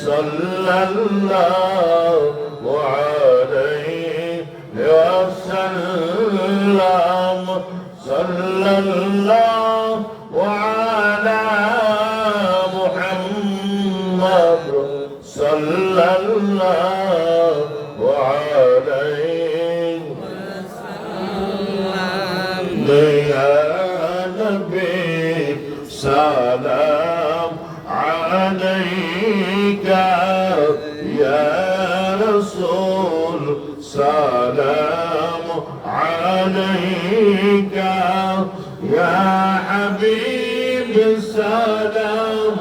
صلى الله عليه وسلم صلى الله على محمد صلى الله عليه وسلم يا نبي سلام عليك يا رسول سلام عليك يا حبيب سلام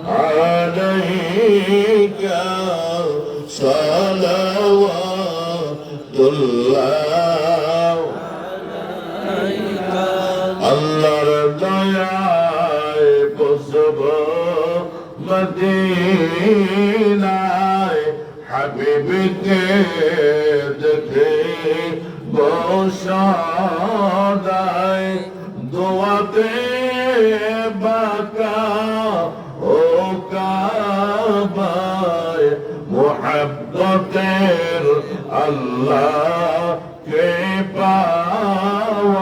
عليك صلوات الله عليك আল্লাহর দয়ায় বসব মদিনায় হাবিবকে দেখে বসদায় দোয়াতে বাকা ও কাবায় মুহাব্বতের আল্লাহকে পাওয়ার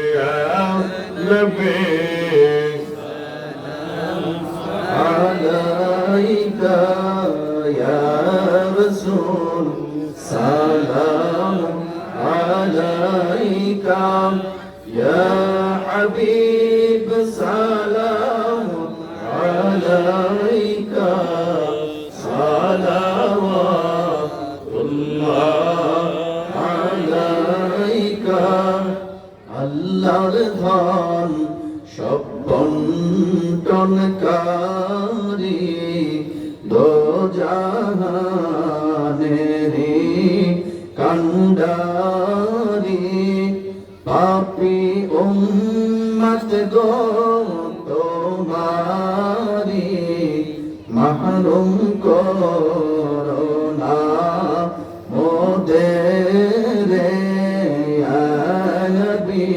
ইয়া নবী عليك يا رسول سلام عليك يا حبيب سلام عليك صلوات الله عليك আল্লাহর ধন সব বন্টনকারী দো জাহানেরি কান্ডারি পাপী উম্মত গো তোমারি মাহরুম করো না মোদের ইয়া নবী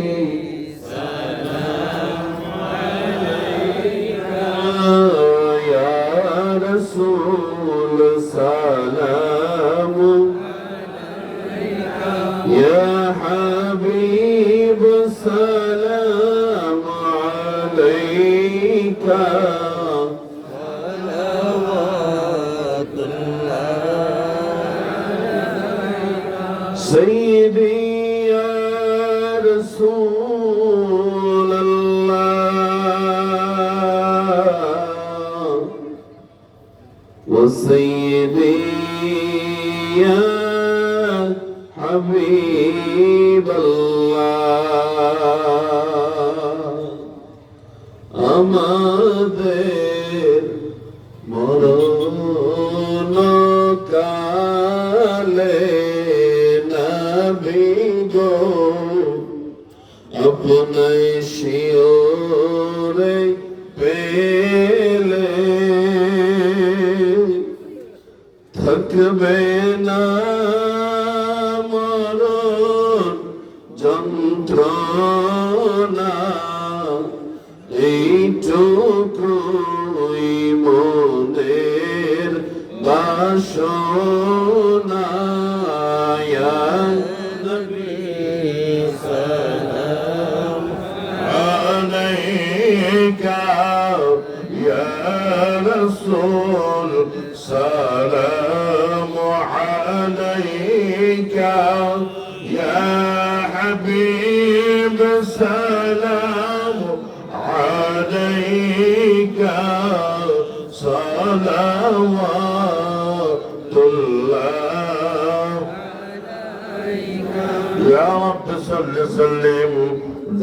رسول سلام يا حبيب سلام عليك صلوات الله سيدي يا رسول الله وسيدي يا حبيب الله আমাদের মরণ কালে নবী গো আপনার শিওরে পেলে থাকবে না মরণ যন্ত্রণা এইটুকুই মনের বাসনা ইয়া নবী সালাম আলাইকা ইয়া রাসূল সালাম عليك يا حبيب سلام عليك صلوات الله عليك يا رب صل وسلم